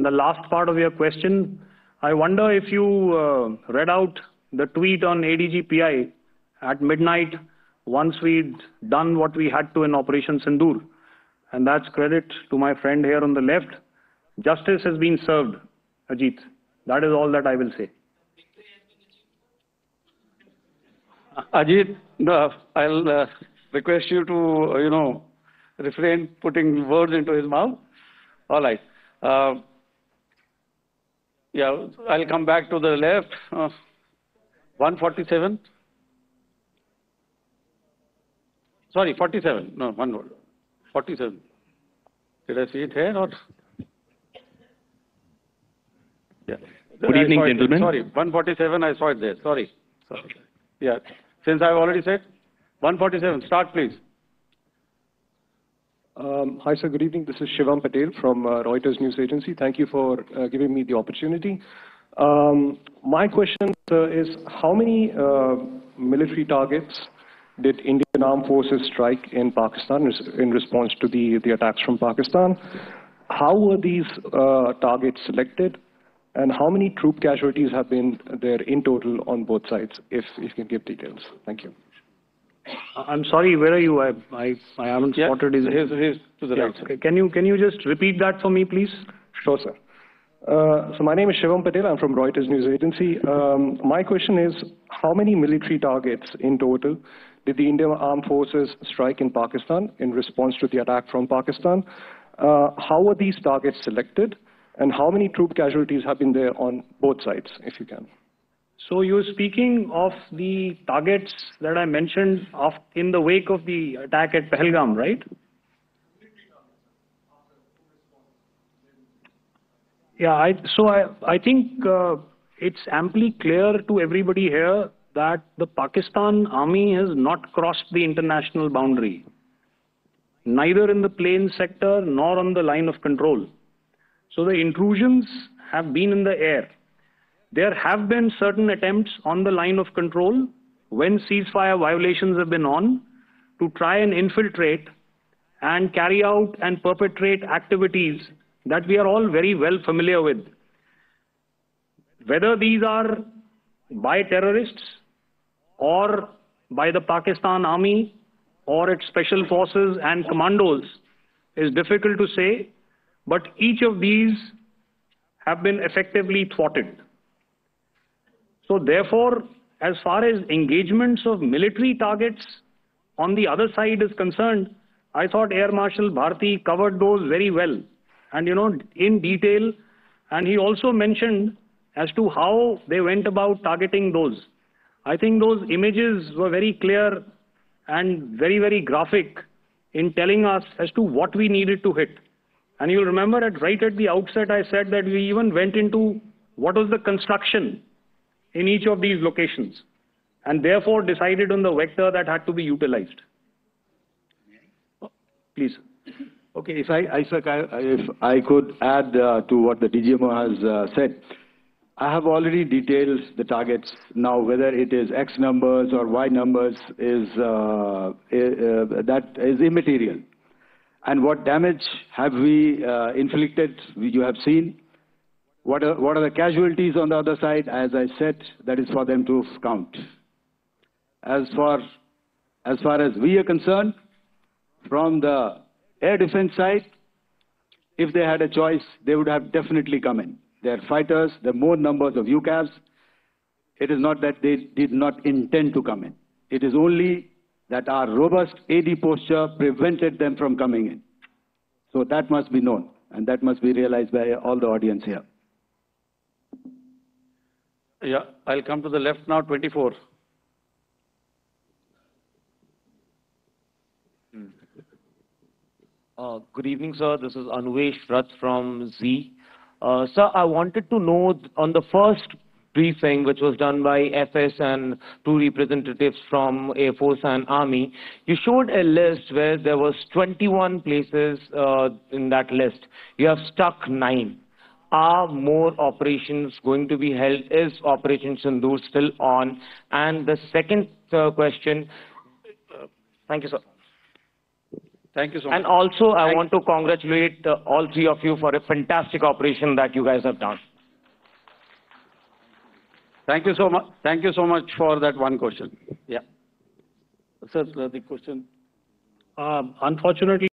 the last part of your question, I wonder if you read out the tweet on ADG-PI at midnight once we'd done what we had to in Operation Sindoor. And that's credit to my friend here on the left. Justice has been served, Ajit. That is all that I will say. Ajit, I'll request you to, refrain putting words into his mouth. All right. Yeah, I'll come back to the left. 147. Sorry, 47. No, one word. 47. Did I see it here or? Yeah. Good evening, gentlemen. Sorry, 147. I saw it there. Sorry. Yeah. Since I've already said 147. Start, please. Hi, sir. Good evening. This is Shivam Patel from Reuters News Agency. Thank you for giving me the opportunity. My question, sir, is how many military targets did Indian Armed Forces strike in Pakistan in response to the attacks from Pakistan? How were these targets selected? And how many troop casualties have been there in total on both sides, if you can give details? Thank you. I'm sorry, where are you? I haven't spotted his... Here's to the right. Okay. Can you just repeat that for me, please? Sure, sir. So my name is Shivam Patel. I'm from Reuters News Agency. My question is, how many military targets in total did the Indian Armed Forces strike in Pakistan in response to the attack from Pakistan? How were these targets selected? And how many troop casualties have been there on both sides, if you can? So you're speaking of the targets that I mentioned in the wake of the attack at Pahalgam, right? Yeah, I think it's amply clear to everybody here that the Pakistan army has not crossed the international boundary, neither in the plain sector nor on the line of control. So the intrusions have been in the air. There have been certain attempts on the line of control when ceasefire violations have been on to try and infiltrate and carry out and perpetrate activities that we are all very well familiar with. Whether these are by terrorists or by the Pakistan army or its special forces and commandos is difficult to say, but each of these have been effectively thwarted. So therefore, as far as engagements of military targets on the other side is concerned, I thought Air Marshal Bharti covered those very well and, in detail. And he also mentioned as to how they went about targeting those. I think those images were very clear and very, very graphic in telling us as to what we needed to hit. And you'll remember right at the outset, I said that we even went into what was the construction in each of these locations, and therefore decided on the vector that had to be utilized. Please. Okay, if I could add to what the DGMO has said, I have already detailed the targets. Now, whether it is X numbers or Y numbers that is immaterial. And what damage have we inflicted, you have seen. What are the casualties on the other side? As I said, that is for them to count. As far as we are concerned, from the air defense side, if they had a choice, they would have definitely come in. They're fighters, there are more numbers of UCAVs. It is not that they did not intend to come in. It is only that our robust AD posture prevented them from coming in. So that must be known, and that must be realized by all the audience here. Yeah, I'll come to the left now, 24. Good evening, sir. This is Anuvesh Rath from Z. Sir, I wanted to know on the first briefing, which was done by FS and two representatives from Air Force and Army, you showed a list where there was 21 places in that list. You have stuck 9. Are more operations going to be held? Is Operation Sindoor still on? And the second question, thank you, sir. Thank you so much. And also, I want to congratulate all three of you for a fantastic operation that you guys have done. Thank you so much. Thank you so much for that one question. Yeah. Sir, the question. Unfortunately,